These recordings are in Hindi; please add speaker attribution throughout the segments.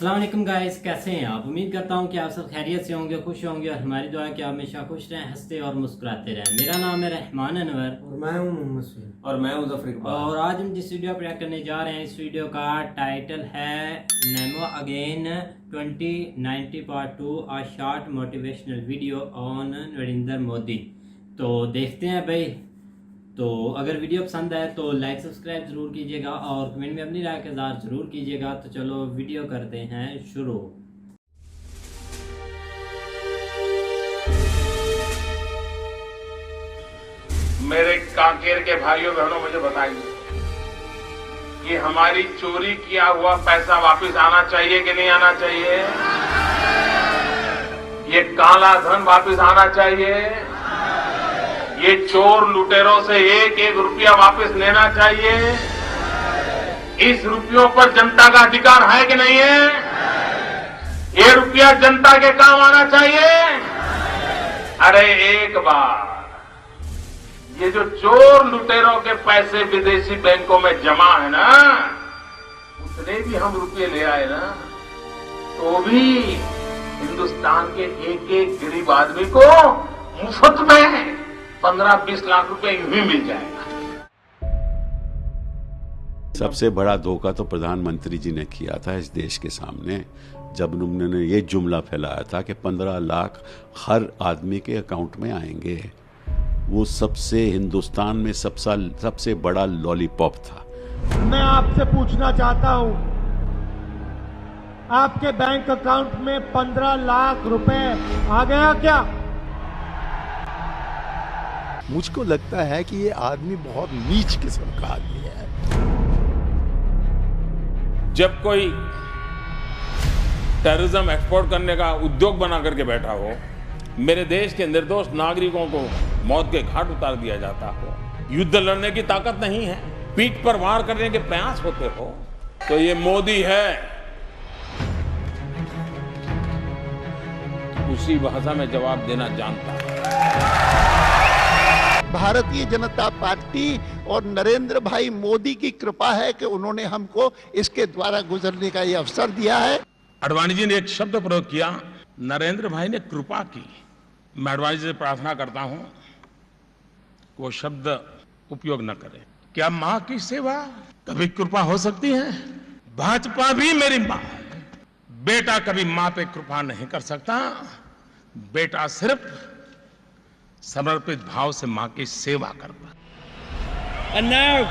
Speaker 1: अस्सलाम वालेकुम गाइस, कैसे हैं आप। उम्मीद करता हूं कि आप सब खैरियत से होंगे, खुश होंगे और हमारी दुआ है कि आप हमेशा खुश रहें, हंसते और मुस्कुराते रहें। मेरा नाम है रहमान अनवर
Speaker 2: और मैं हूं मोहम्मद सुहेल
Speaker 3: और मैं हूं ज़फर इकबाल।
Speaker 1: और आज हम जिस वीडियो पर करने जा रहे हैं, इस वीडियो का टाइटल है Nemo again 2090 part 2 a short motivational video on Narendra Modi. तो देखते हैं भाई। तो अगर वीडियो पसंद आए तो लाइक सब्सक्राइब ज़रूर कीजिएगा और कमेंट में अपनी राय का इज़हार ज़रूर कीजिएगा। तो चलो वीडियो करते हैं शुरू।
Speaker 4: मेरे कांकेर के भाइयों बहनों, मुझे बताइए कि हमारी चोरी किया हुआ पैसा वापस आना चाहिए कि नहीं आना चाहिए? ये काला धन वापस आना चाहिए? ये चोर लुटेरों से एक एक रुपया वापस लेना चाहिए? इस रुपयों पर जनता का अधिकार है कि नहीं है? ये रुपया जनता के काम आना चाहिए। अरे एक बार ये जो चोर लुटेरों के पैसे विदेशी बैंकों में जमा है ना, उतने भी हम रुपये ले आए ना, तो भी हिंदुस्तान के एक एक गरीब आदमी को मुफ्त में 15-20 लाख रुपए यूं ही मिल जाएगा।
Speaker 5: सबसे बड़ा धोखा तो प्रधानमंत्री जी ने किया था इस देश के सामने, जब उन्होंने ये जुमला फैलाया था कि 15 लाख हर आदमी के अकाउंट में आएंगे। वो सबसे हिंदुस्तान में सबसे बड़ा लॉलीपॉप था।
Speaker 2: मैं आपसे पूछना चाहता हूं, आपके बैंक अकाउंट में 15 लाख रुपए आ गया क्या?
Speaker 6: मुझको लगता है कि ये आदमी बहुत नीच किस्म का आदमी है।
Speaker 4: जब कोई टेररिज्म एक्सपोर्ट करने का उद्योग बना करके बैठा हो, मेरे देश के निर्दोष नागरिकों को मौत के घाट उतार दिया जाता हो, युद्ध लड़ने की ताकत नहीं है, पीठ पर वार करने के प्रयास होते हो, तो ये मोदी है। उसी भाषा में जवाब देना जानता है।
Speaker 6: भारतीय जनता पार्टी और नरेंद्र भाई मोदी की कृपा है कि उन्होंने हमको इसके द्वारा गुजरने का ये अवसर दिया है।
Speaker 4: अडवाणी जी ने एक शब्द प्रयोग किया, नरेंद्र भाई ने कृपा की। मैं अडवाणी जी से प्रार्थना करता हूं वो शब्द उपयोग न करें। क्या मां की सेवा कभी कृपा हो सकती है? भाजपा भी मेरी मां है। बेटा कभी मां पे कृपा नहीं कर सकता। बेटा सिर्फ समर्पित भाव से मां की सेवा करता।
Speaker 7: And now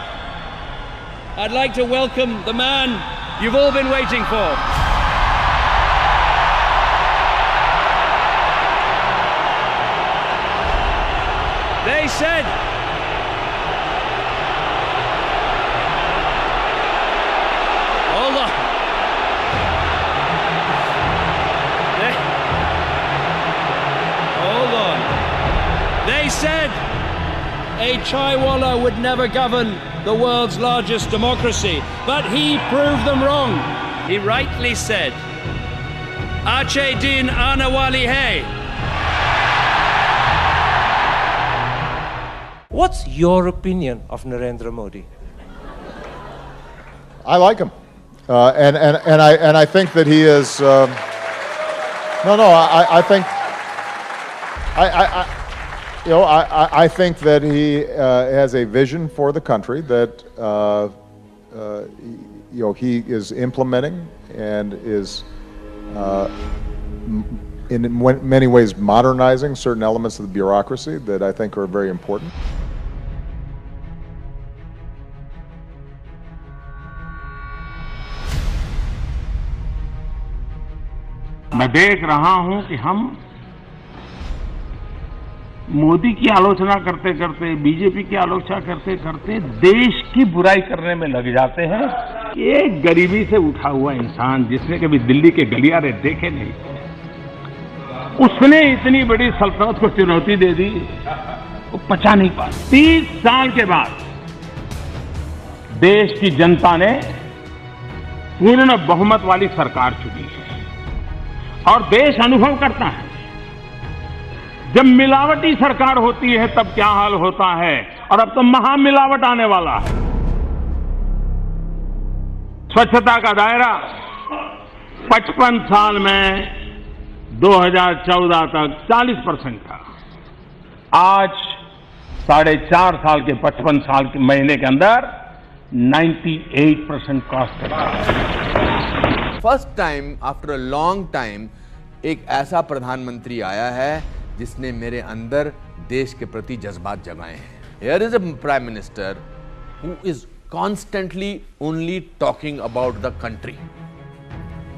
Speaker 7: I'd like to welcome the man you've all been waiting for. They said hold on. Hold on. They said a chaiwala would never govern the world's largest democracy, but he proved them wrong. He rightly said, Ache din anawali hai.
Speaker 8: What's your opinion of Narendra Modi?
Speaker 9: I like him, and I think that he is. I think I think that he has a vision for the country that he is implementing and is in many ways modernizing certain elements of the bureaucracy that I think are very important.
Speaker 4: मैं देख रहा हूं कि हम मोदी की आलोचना करते करते, बीजेपी की आलोचना करते करते देश की बुराई करने में लग जाते हैं। एक गरीबी से उठा हुआ इंसान जिसने कभी दिल्ली के गलियारे देखे नहीं, उसने इतनी बड़ी सल्तनत को चुनौती दे दी, वो पचा नहीं पा। 30 साल के बाद देश की जनता ने पूर्ण बहुमत वाली सरकार चुनी है और देश अनुभव करता है जब मिलावटी सरकार होती है तब क्या हाल होता है, और अब तो महामिलावट आने वाला है। स्वच्छता का दायरा 55 साल में 2014 तक 40% था, आज 4.5 साल के 55 साल के महीने के अंदर 98% क्रॉस कर रहा है।
Speaker 3: First time after a long time एक ऐसा प्रधानमंत्री आया है जिसने मेरे अंदर देश के प्रति जज्बात जगाए हैं। Here is a prime minister who is constantly only talking about the country.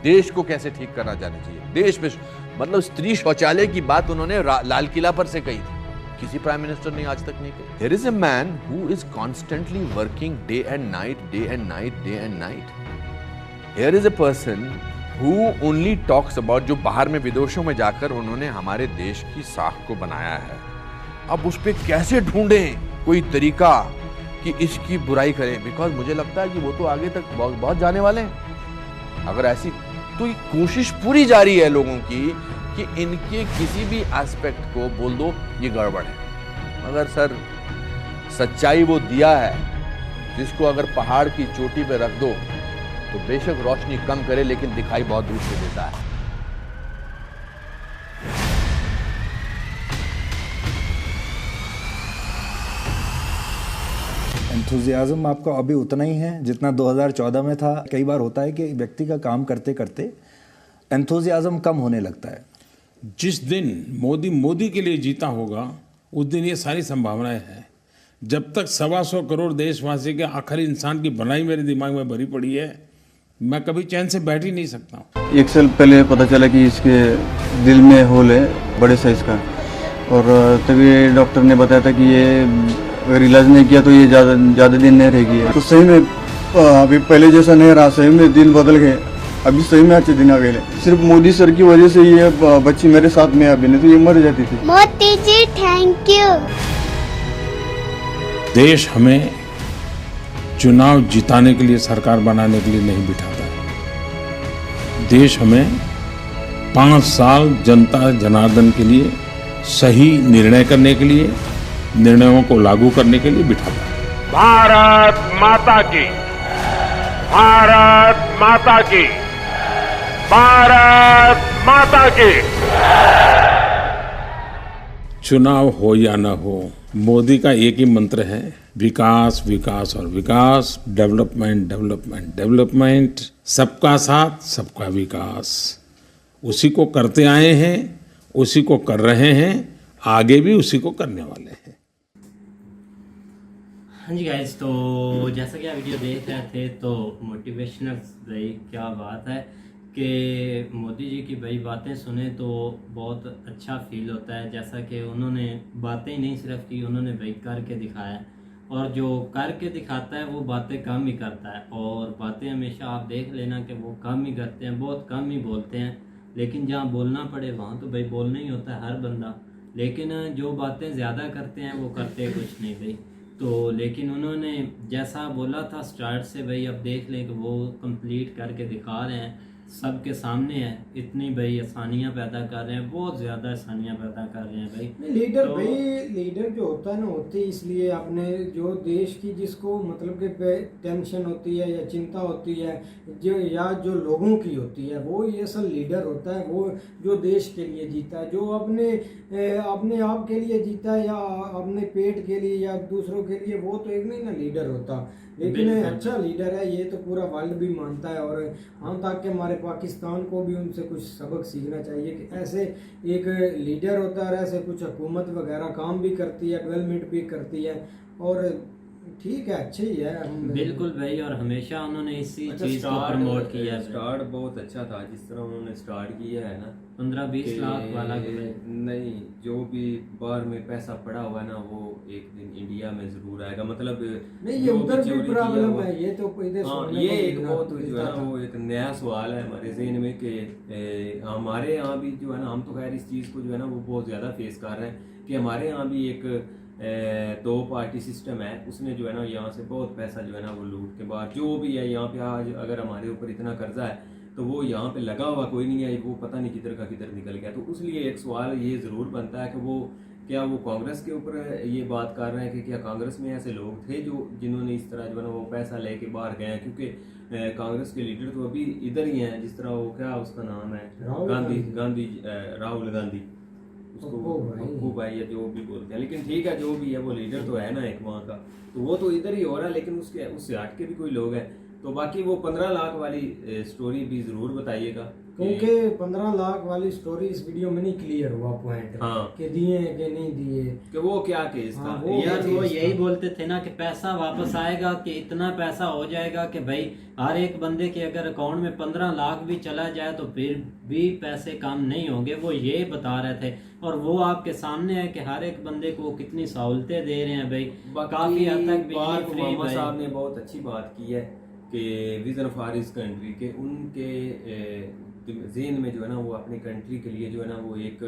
Speaker 3: देश को कैसे ठीक करा जाना चाहिए, देश में मतलब स्त्री शौचालय की बात उन्होंने लाल किला पर से कही थी, किसी प्राइम मिनिस्टर ने आज तक नहीं कही। There is a man who is constantly working day and night, day and night, day and night. Here is a person who only talks about, जो बाहर में विदेशों में जाकर उन्होंने हमारे देश की साख को बनाया है। अब उस पर कैसे ढूंढें कोई तरीका कि इसकी बुराई करें, बिकॉज मुझे लगता है कि वो तो आगे तक बहुत जाने वाले हैं। अगर ऐसी तो ये कोशिश पूरी जारी है लोगों की कि इनके किसी भी एस्पेक्ट को बोल दो ये गड़बड़ है, मगर सर सच्चाई वो दिया है जिसको अगर पहाड़ की चोटी पे रख दो तो बेशक रोशनी कम करे लेकिन दिखाई बहुत दूर से देता है।
Speaker 10: एंथुजियाज्म आपका अभी उतना ही है जितना 2014 में था। कई बार होता है कि व्यक्ति का काम करते करते एंथुजियाज्म कम होने लगता है।
Speaker 11: जिस दिन मोदी के लिए जीता होगा उस दिन ये सारी संभावनाएं हैं। जब तक 125 करोड़ देशवासी के आखिरी इंसान की बनाई मेरे दिमाग में भरी पड़ी है, मैं कभी चैन से बैठ ही नहीं सकता हूँ।
Speaker 12: 1 साल पहले पता चला कि इसके दिल में होल है बड़े साइज का, और तभी डॉक्टर ने बताया था कि ये अगर इलाज नहीं किया तो ये ज़्यादा दिन नहीं रहेगी। तो सही में अभी पहले जैसा नहीं रहा, सही में दिन बदल गए, अभी सही में अच्छे दिन आ गए। सिर्फ मोदी सर की वजह से ये बच्ची मेरे साथ में अभी, नहीं तो ये मर जाती थी।
Speaker 13: Modi ji thank you.
Speaker 11: देश हमें चुनाव जिताने के लिए, सरकार बनाने के लिए नहीं बिठाता है। देश हमें 5 साल जनता जनार्दन के लिए सही निर्णय करने के लिए, निर्णयों को लागू करने के लिए बिठाता है।
Speaker 4: भारत माता की, भारत माता की, भारत माता की।
Speaker 11: चुनाव हो या न हो, मोदी का एक ही मंत्र है, विकास विकास और विकास, डेवलपमेंट डेवलपमेंट डेवलपमेंट, सबका साथ सबका विकास। उसी को करते आए हैं, उसी को कर रहे हैं, आगे भी उसी को करने वाले हैं।
Speaker 1: हाँ जी गाइस, तो जैसा कि आप वीडियो देख रहे थे तो मोटिवेशनल भाई क्या बात है कि मोदी जी की भाई बातें सुने तो बहुत अच्छा फील होता है। जैसा कि उन्होंने बातें ही नहीं सिर्फ की, उन्होंने भाई करके दिखाया, और जो करके दिखाता है वो बातें कम ही करता है, और बातें हमेशा आप देख लेना कि वो कम ही करते हैं, बहुत कम ही बोलते हैं। लेकिन जहाँ बोलना पड़े वहाँ तो भाई बोलना ही होता है हर बंदा, लेकिन जो बातें ज़्यादा करते हैं वो करते कुछ नहीं भाई। तो लेकिन उन्होंने जैसा बोला था स्टार्ट से भाई, अब देख लें कि वो कंप्लीट करके दिखा रहे हैं, सबके सामने है। इतनी भाई आसानियाँ पैदा कर रहे हैं, बहुत ज़्यादा आसानियाँ पैदा कर रहे हैं भाई।
Speaker 14: लीडर तो, भाई लीडर जो होता है ना, होती है इसलिए अपने जो देश की जिसको मतलब कि टेंशन होती है या चिंता होती है जो, या जो लोगों की होती है, वो ये असल लीडर होता है। वो जो देश के लिए जीता है, जो अपने आप के लिए जीता है या अपने पेट के लिए या दूसरों के लिए, वो तो एक नहीं ना लीडर होता। लेकिन अच्छा लीडर है ये तो पूरा वर्ल्ड भी मानता है, और हम तक के हमारे पाकिस्तान को भी उनसे कुछ सबक सीखना चाहिए कि ऐसे एक लीडर होता है, ऐसे कुछ हुकूमत वगैरह काम भी करती है, डेवलपमेंट भी करती है, और ठीक है अच्छे ही है।
Speaker 1: बिल्कुल भाई, और हमेशा उन्होंने इसी चीज़ को प्रमोट किया।
Speaker 15: स्टार्ट बहुत अच्छा था जिस तरह उन्होंने स्टार्ट किया है ना,
Speaker 1: 15-20 लाख वाला
Speaker 15: नहीं, जो भी बाहर में पैसा पड़ा हुआ है ना वो एक दिन इंडिया में जरूर आएगा। मतलब
Speaker 14: नहीं, ये उधर भी प्रॉब्लम है, ये तो
Speaker 15: ये एक बहुत जो है ना वो एक नया सवाल है हमारे ज़हन में कि हमारे यहाँ भी जो है ना, हम तो खैर इस चीज़ को जो है ना वो बहुत ज़्यादा फेस कर रहे हैं कि हमारे यहाँ भी एक 2 पार्टी सिस्टम है, उसने जो है ना यहाँ से बहुत पैसा जो है ना वो लूट के बाद जो भी है यहाँ पे आज अगर हमारे ऊपर इतना कर्जा है तो वो यहाँ पे लगा हुआ कोई नहीं है, वो पता नहीं किधर का किधर निकल गया। तो इसलिए एक सवाल ये ज़रूर बनता है कि वो क्या वो कांग्रेस के ऊपर ये बात कर रहे हैं कि क्या कांग्रेस में ऐसे लोग थे जो जिन्होंने इस तरह जो है ना वो पैसा लेके बाहर गए हैं, क्योंकि कांग्रेस के लीडर तो अभी इधर ही हैं, जिस तरह वो क्या उसका नाम है राहुल गांधी, उसको पप्पू भाई या जो भी बोलते हैं, लेकिन ठीक है जो भी है वो लीडर तो है ना एक वहाँ का, तो वो तो इधर ही हो रहा है, लेकिन उससे हट के भी कोई लोग हैं। तो बाकी वो 15 लाख वाली स्टोरी भी जरूर बताइएगा,
Speaker 14: क्योंकि 15 लाख वाली स्टोरी इस वीडियो में नहीं क्लियर हुआ पॉइंट,
Speaker 15: हाँ,
Speaker 14: कि दिए कि नहीं दिए,
Speaker 15: कि वो क्या केस था।
Speaker 1: यार वो यही बोलते थे ना कि पैसा वापस आएगा, कि इतना पैसा हो जाएगा कि भाई हर एक बंदे के अगर अकाउंट में 15 लाख भी चला जाए तो फिर भी पैसे कम नहीं होंगे, वो ये बता रहे थे। और वो आपके सामने है कि हर एक बंदे को कितनी सहूलतें दे रहे हैं भाई, काफी हद तक बिजली फ्री।
Speaker 15: मोहम्मद साहब ने बहुत अच्छी बात की है कि विजन फॉर हिज कंट्री के उनके ज़हन में जो है ना वो अपनी कंट्री के लिए जो है ना वो एक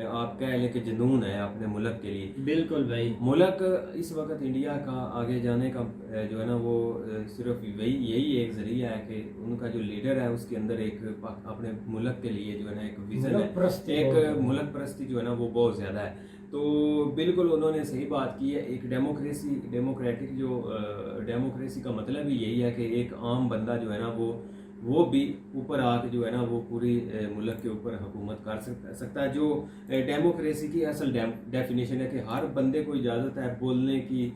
Speaker 15: आप कह लें कि जुनून है अपने मुल्क के लिए।
Speaker 1: बिल्कुल भाई,
Speaker 15: मुल्क इस वक्त इंडिया का आगे जाने का जो है ना वो सिर्फ यही एक जरिया है कि उनका जो लीडर है उसके अंदर एक अपने मुल्क के लिए जो है ना एक विजन है, एक मुल्क परस्ती जो है ना वो बहुत ज़्यादा है। तो बिल्कुल उन्होंने सही बात की है। एक डेमोक्रेटिक जो डेमोक्रेसी का मतलब ही यही है कि एक आम बंदा जो है ना वो भी ऊपर आके जो है ना वो पूरी मुल्क के ऊपर हुकूमत कर सकता है। जो डेमोक्रेसी की असल डेफिनेशन है कि हर बंदे को इजाज़त है बोलने की,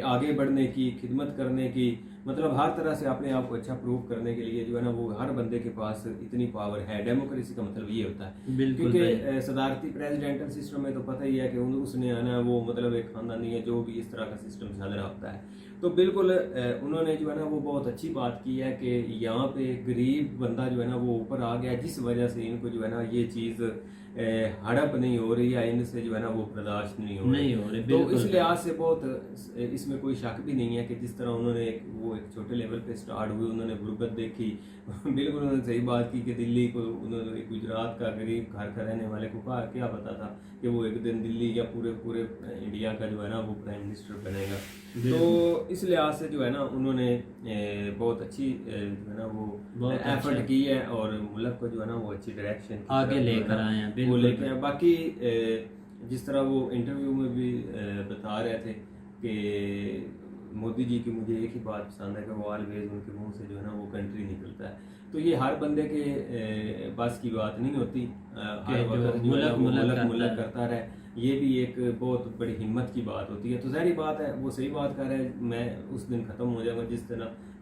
Speaker 15: आगे बढ़ने की, खिदमत करने की, मतलब हर तरह से अपने आप को अच्छा प्रूव करने के लिए जो है ना वो हर बंदे के पास इतनी पावर है। डेमोक्रेसी का मतलब ये होता है, क्योंकि सदारती प्रेसिडेंटल सिस्टम में तो पता ही है कि उसने है ना वो मतलब एक खानदानी है जो भी इस तरह का सिस्टम चल रहा होता है। तो बिल्कुल उन्होंने जो है ना वो बहुत अच्छी बात की है कि यहाँ पे गरीब बंदा जो है ना वो ऊपर आ गया, जिस वजह से इनको जो है ना ये चीज़ हड़प नहीं हो रही है, इनसे जो है ना वो बर्दाश्त नहीं हो रही। तो इस लिहाज से बहुत इसमें कोई शक भी नहीं है कि जिस तरह उन्होंने एक छोटे लेवल पे स्टार्ट हुए, उन्होंने गुर्बत देखी बिल्कुल उन्होंने सही बात की कि दिल्ली को उन्होंने गुजरात का गरीब घर का रहने वाले को क्या पता था कि वो एक दिन दिल्ली या पूरे इंडिया का जो है ना वो प्राइम मिनिस्टर बनेगा। तो इस लिहाज से जो है ना उन्होंने बहुत अच्छी जो है ना वो एफर्ट की है और मुल्क को जो है ना वो अच्छी डायरेक्शन
Speaker 1: आगे लेकर आए हैं।
Speaker 15: वो लेके आए। बाकी जिस तरह वो इंटरव्यू में भी बता रहे थे कि मोदी जी की मुझे एक ही बात पसंद है कि वो ऑलवेज उनके मुंह से जो है ना वो कंट्री निकलता है। तो ये हर बंदे के बस की बात नहीं होती, हर वक्त मुल्क करता रहे, ये भी एक बहुत बड़ी हिम्मत की बात होती है। तो ज़ाहिर बात है वो सही बात कर रहे हैं। मैं उस दिन ख़त्म हो जाऊंगा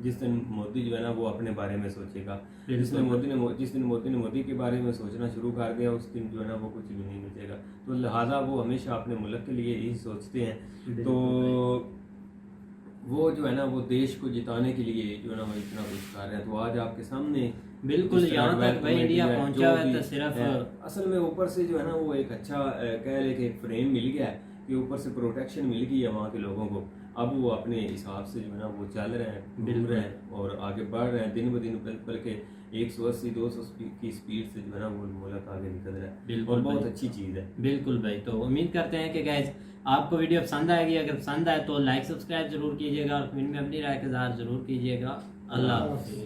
Speaker 15: जिस दिन मोदी जो है ना वो अपने बारे में सोचेगा। जिस दिन मोदी ने मोदी के बारे में सोचना शुरू कर दिया उस दिन जो है ना वो कुछ भी नहीं बचेगा। तो लिहाजा वो हमेशा अपने मुल्क के लिए ही सोचते हैं। तो वो जो है ना वो देश को जिताने के लिए जो है ना वो इतना कुछ कर रहे हैं। तो आज आपके सामने
Speaker 1: बिल्कुल यहाँ तक भाई इंडिया पहुंचा है तो सिर्फ
Speaker 15: असल में ऊपर से जो है ना वो एक अच्छा कह ले कि एक फ्रेम मिल गया है कि ऊपर से प्रोटेक्शन मिल गई है वहाँ के लोगों को। अब वो अपने हिसाब से जो है ना वो चल रहे हैं, घूम रहे हैं और आगे बढ़ रहे हैं दिन ब दिन, बल्कि 180-200 की स्पीड से जो है ना वो मुल्क आगे निकल रहा है और बहुत अच्छी चीज़ है।
Speaker 1: बिल्कुल भाई, तो उम्मीद करते हैं कि गाइस आपको वीडियो पसंद आएगी। अगर पसंद आए तो लाइक सब्सक्राइब जरूर कीजिएगा और कमेंट में अपनी राय का इज़हार जरूर कीजिएगा। अल्लाह हाफ़िज़।